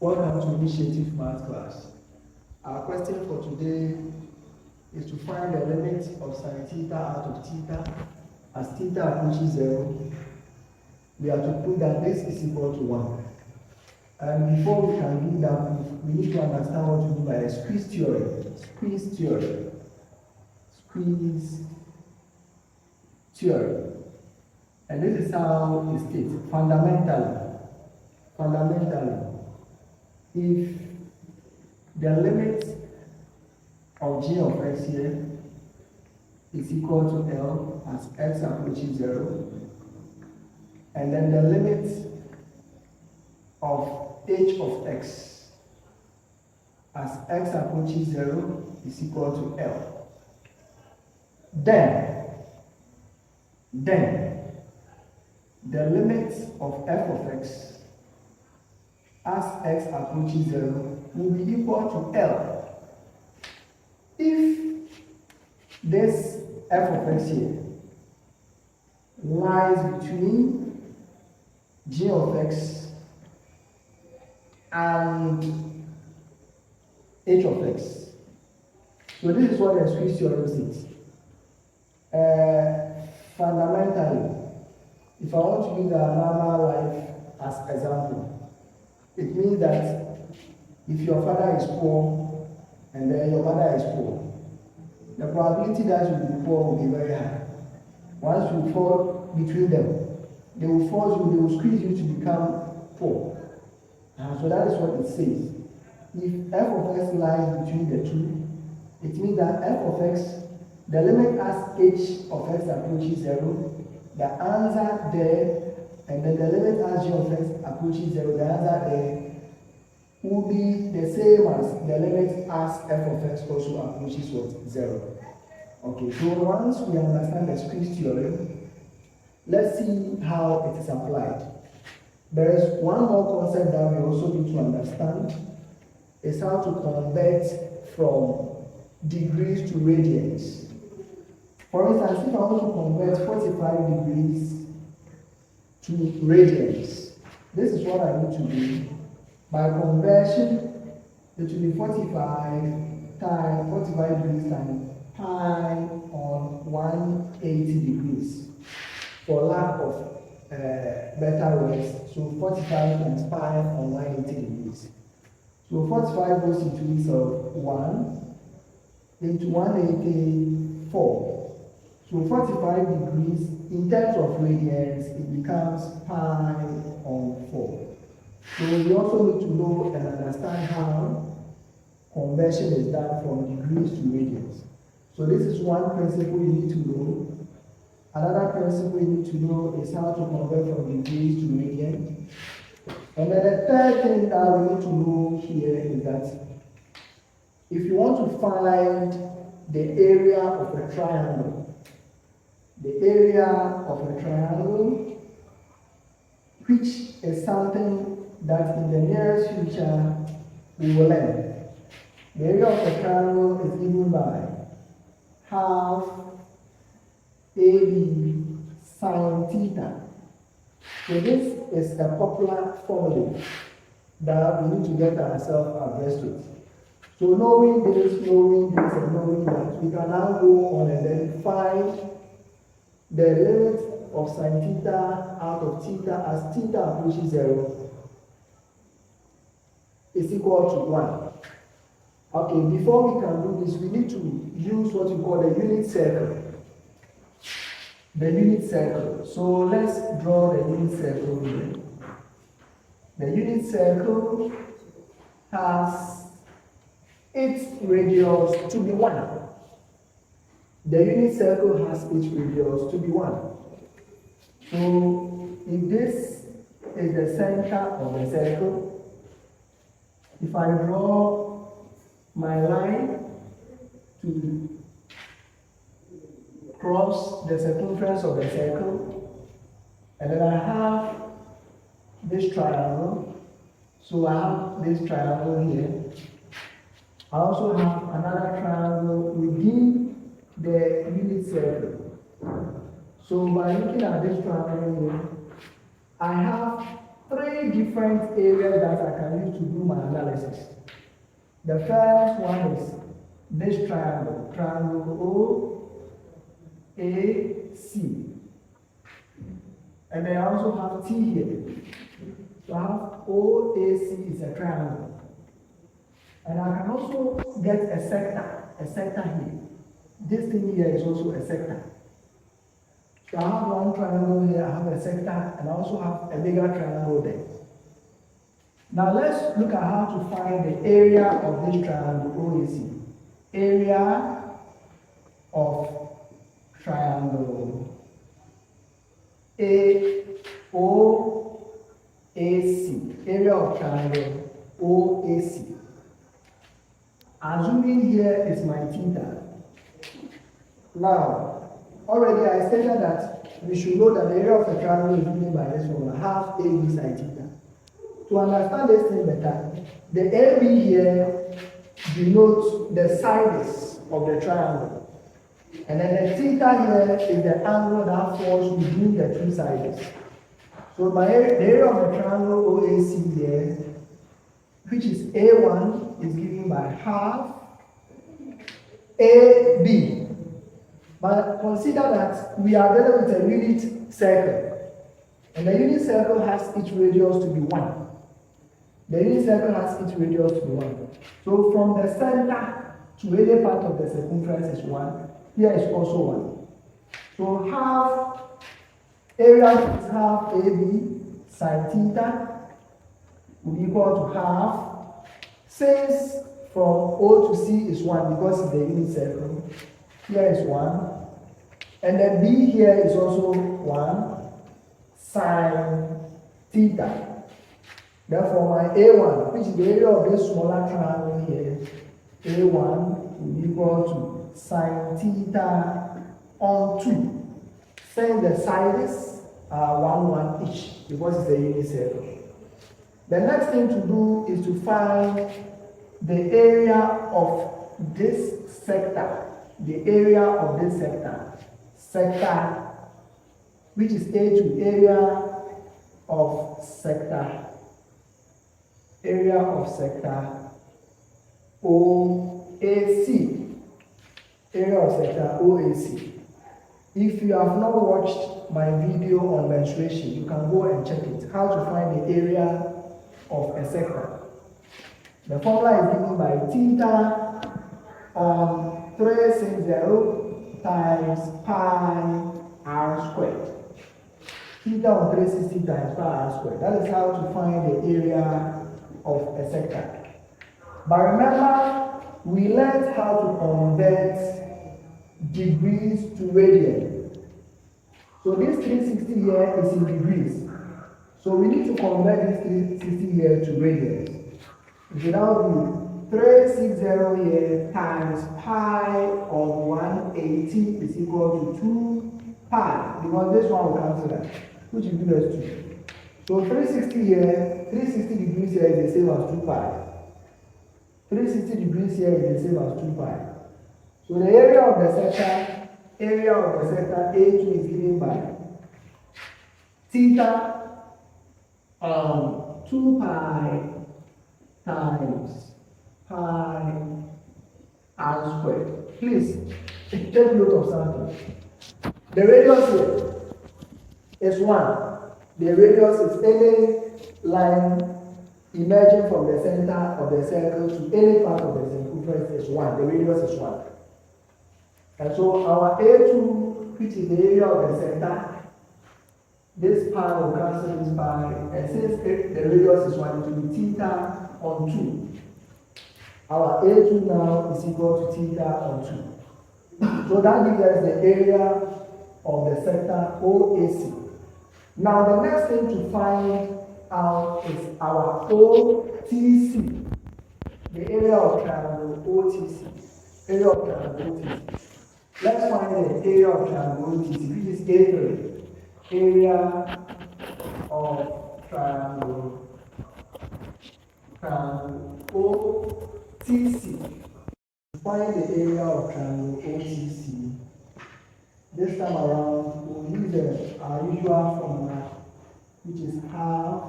Welcome to Initiative Math class. Our question for today is to find the limit of sin theta out of theta as theta approaches 0. We have to put that this is equal to 1. And before we can do that, we need to understand what we mean by a squeeze theory. Squeeze theory. Squeeze theory. And this is how it states. Fundamentally, if the limit of g of x here is equal to L as x approaches 0, and then the limit of h of x as x approaches 0 is equal to L, then the limit of f of x as x approaches 0 will be equal to L if this f of x here lies between g of x and h of x. So this is what the squeeze theorem says. Fundamentally, if I want to use a normal life as example, it means that if your father is poor and then your mother is poor, the probability that you will be poor will be very high. Once you fall between them, they will force you, they will squeeze you to become poor. And so that is what it says. If f of x lies between the two, it means that f of x, the limit as h of x approaches 0, the answer there, and then the limit as g of x approaches 0, the answer there will be the same as the limit as f of x also approaches 0. Okay, so once we understand the squeeze theorem, let's see how it is applied. There is one more concept that we also need to understand, is how to convert from degrees to radians. For instance, if I want to convert 45 degrees to radians, this is what I need to do. By conversion, it will be 45 degrees times pi on 180 degrees. For lack of better words, so 45 times pi on 180 degrees. So 45 goes into this of 1 into 180, 4. So 45 degrees, in terms of radians, it becomes pi on 4. So we also need to know and understand how conversion is done from degrees to radians. So this is one principle you need to know. Another principle you need to know is how to convert from degrees to radians. And then the third thing that we need to know here is that if you want to find the area of a triangle, which is something that in the nearest future we will learn. The area of a triangle is given by half AB sin theta. So this is a popular formula that we need to get ourselves abreast with. So knowing this, and knowing that, we can now go on and then find the limit of sin theta out of theta as theta approaches 0 is equal to 1. Okay, before we can do this, we need to use what we call the unit circle. The unit circle. So let's draw the unit circle here. The unit circle has its radius to be 1. The unit circle has its radius to be 1. So if this is the center of the circle, if I draw my line to cross the circumference of the circle, and then I have this triangle, so I have this triangle here. I also have another triangle within the unit circle. So by looking at this triangle here, I have three different areas that I can use to do my analysis. The first one is this triangle, triangle OAC. And then I also have T here. So I have OAC is a triangle. And I can also get a sector here. This thing here is also a sector. So I have one triangle here, I have a sector, and I also have a bigger triangle there. Now let's look at how to find the area of this triangle OAC. Area of triangle OAC. Area of triangle OAC. Assuming here is my theta. Now, already I stated that we should know that the area of the triangle is given by this formula, half AB sine theta. To understand this thing better, the AB here denotes the sides of the triangle. And then the theta here is the angle that falls between the two sides. So the area of the triangle OAC here, which is A1, is given by half AB. But consider that we are dealing with a unit circle. And the unit circle has its radius to be 1. The unit circle has its radius to be 1. So from the center to any part of the circumference is 1. Here is also 1. So half area is half AB sine theta will be equal to half. Since from O to C is 1 because it's the unit circle. Here is 1. And then B here is also 1 sine theta. Therefore, my A1, which is the area of this smaller triangle here, A1 will be equal to sine theta on 2. Since the sides are 1, 1 each because it's a unit circle. The next thing to do is to find the area of this sector. The area of this sector, which is A2, area of sector OAC, area of sector OAC. If you have not watched my video on mensuration, you can go and check it, how to find the area of a sector. The formula is given by theta on 360 times pi r squared. Theta on 360 times pi r squared. That is how to find the area of a sector. But remember, we learned how to convert degrees to radians. So this 360 here is in degrees. So we need to convert this 360 here to radians. It will now be 360 here times pi on 180 is equal to 2 pi. Because this one will cancel that, which will give us 2. So 360 here, 360 degrees here is the same as 2 pi. 360 degrees here is the same as 2 pi. So the area of the sector A2 is given by theta 2 pi times pi r squared. Please take note of something. The radius here is 1. The radius is any line emerging from the center of the circle to any part of the circumference is 1. The radius is 1. And so our A2, which is the area of the center, this pi will cancel this pi, and since the radius is 1, it will be theta on 2. Our A2 now is equal to theta on 2. So that gives us the area of the sector OAC. Now the next thing to find out is our OTC, the area of triangle OTC. Area of triangle OTC. Let's find the area of triangle OTC, which is A3. Area of triangle OTC. Find the area of triangle OTC. This time around, we'll use our usual formula, which is half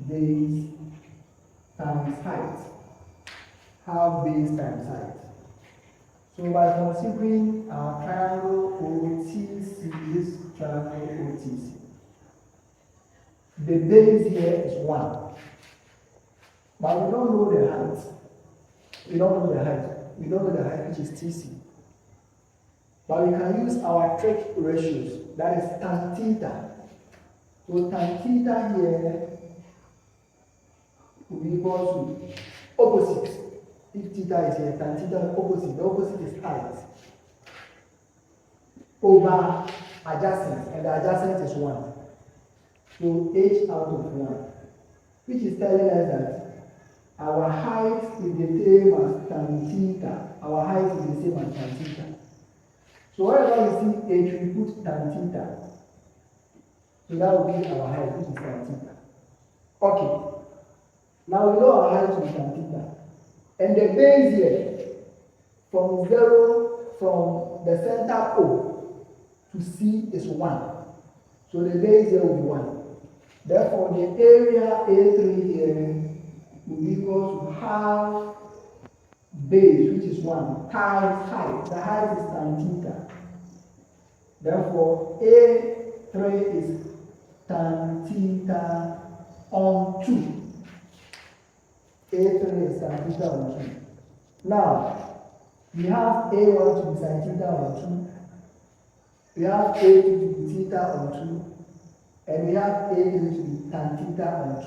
base times height. Half base times height. So by considering our triangle OTC, this triangle OTC, the base here is 1. But we don't know the height. We don't know the height. We don't know the height, which is TC. But we can use our trig ratios, that is tan theta. So tan theta here will be equal to opposite. If theta is here, tan theta is opposite. The opposite is height over adjacent, and the adjacent is 1. So h out of 1, which is telling us that our height is the same as tan theta. Our height is the same as tan theta. So wherever we see h, we put tan theta. So that will be our height, which is tan theta. Okay. Now we know our height is tan theta. And the base here, from 0, from the center O to C is 1. So the base here will be 1. Therefore, the area A3 here will be equal to half base, which is 1, times height. The height is tan theta. Therefore, A3 is tan theta on 2. A3 is tan theta on 2. Now, we have A1 to be sin theta on 2. We have A2 to be theta on 2. And we have A3 to be tan theta on 2.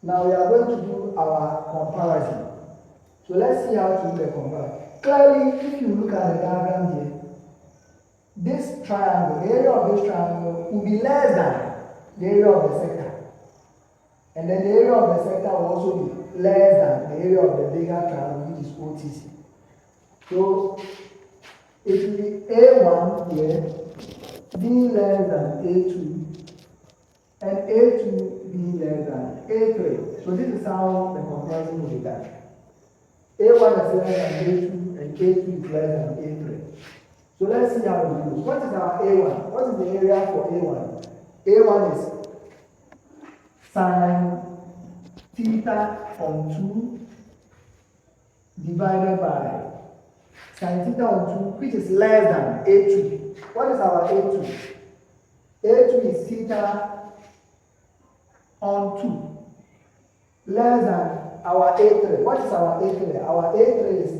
Now, we are going to do our comparison. So, let's see how to do the comparison. Clearly, if you look at the diagram here, this triangle, the area of this triangle will be less than the area of the sector. And then the area of the sector will also be less than the area of the bigger triangle, which is OTC. So it will be A1 here being less than A2 and A2 being less than A3. So this is how the comparison will be done. A1 is less than A2 and A2 is less than A3. So let's see how it goes. What is our A1? What is the area for A1? A1 is sin theta on 2 divided by sin theta on 2, which is less than A2. What is our A2? A2 is theta on 2, less than our A3. What is our A3? Our A3 is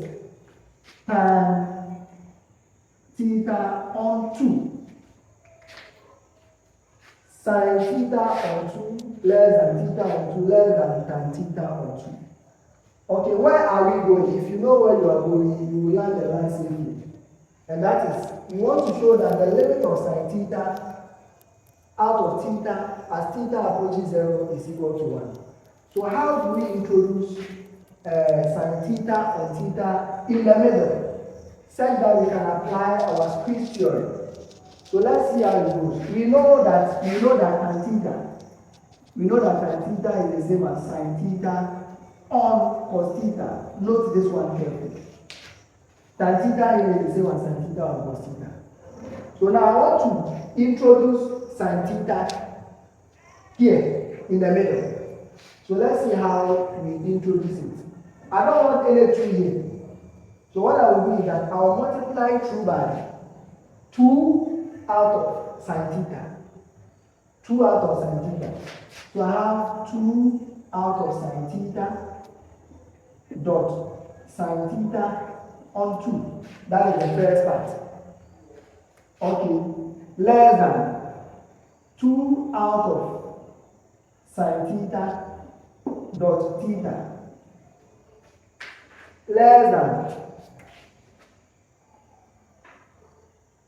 tan theta on 2. Sin theta on 2 less than theta on 2 less than tan theta on 2. Okay, where are we going? If you know where you are going, you will land the line safely. And that is, we want to show that the limit of sin theta out of theta as theta approaches 0 is equal to 1. So how do we introduce sin theta and theta in the middle, such that we can apply our squeeze theory? So let's see how it goes. We know that tan theta. We know that tan theta is the same as sin theta on cos theta. Note this one carefully. Tan theta is the same as sin theta on cos theta. So now I want to introduce sin theta here in the middle. So let's see how we introduce it. I don't want any 2 here. So what I will do is that I will multiply through by 2 out of sin theta. 2 out of sin theta. So I have 2 out of sin theta dot sin theta on 2. That is the first part. Okay. Less than 2 out of sin theta dot theta. Less than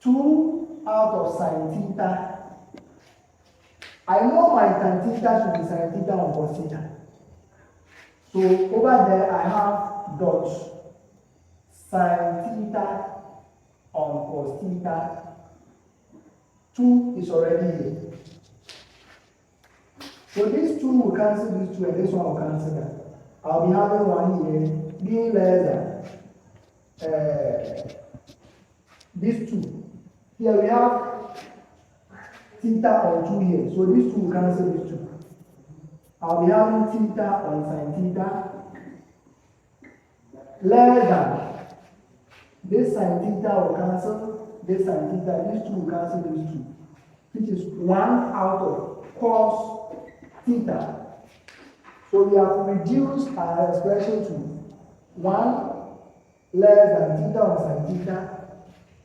2 out of sin theta. I know my tan theta should be sin theta on cos theta. So over there I have dot sin theta on cos theta. 2 is already here. So these 2 will cancel these 2 and this one will cancel that. I'll be having 1 here being less than these 2. Here we have theta on 2 here. So these 2 will cancel these 2. I'll be having theta on sin theta less than this sin theta will cancel, this sin theta, these two will cancel these two, which is 1 out of cos theta. So we have reduced our expression to 1 less than theta on sin theta,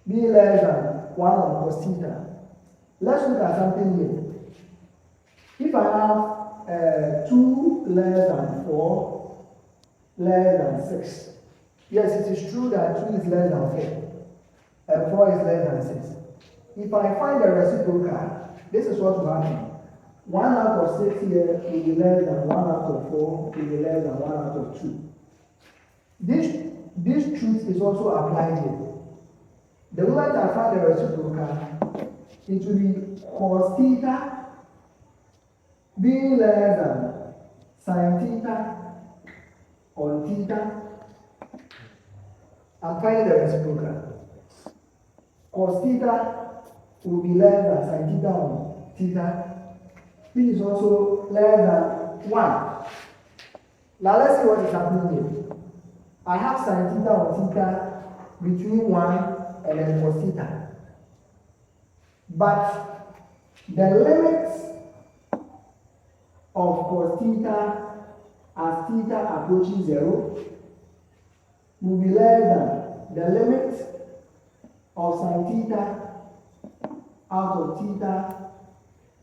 be less than 1 on cos theta. Let's look at something here. If I have 2 less than 4 less than 6, yes, it is true that 2 is less than 4 and 4 is less than 6. If I find the reciprocal, this is what will happen. 1 out of 6 here will be less than 1 out of 4, will be less than 1 out of 2. This truth is also applied here. The moment I find the reciprocal, it will be cos theta being less than sin theta on theta. I'm finding the reciprocal. Cos theta will be less than sin theta on theta, which is also less than 1. Now let's see what is happening here. I have sin theta on theta between 1 and then cos theta. But the limits of cos theta as theta approaching 0 will be less than the limit of sin theta out of theta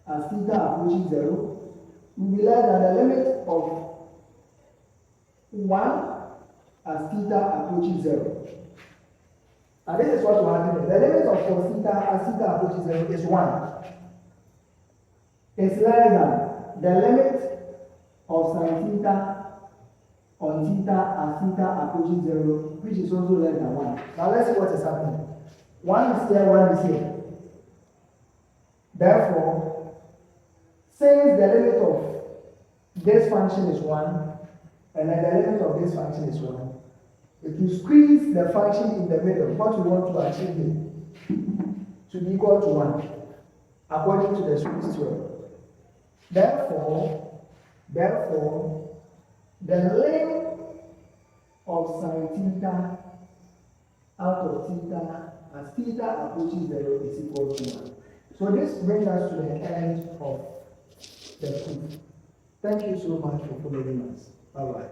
as theta approaching 0 will be less than the limit of 1 as theta approaching 0. And this is what will happen. The limit of cos theta as theta approaches 0 is 1. It's less than the limit of sin theta on theta as theta approaches 0, which is also less than 1. Now let's see what is happening. 1 is here, 1 is here. Therefore, since the limit of this function is 1, and then the limit of this function is 1, it will squeeze the function in the middle, what we want to achieve here, to be equal to 1, according to the squeeze theorem. Therefore, the limit of sin theta out of theta as theta approaches 0 is equal to 1. So this brings us to the end of the proof. Thank you so much for following us. Bye-bye.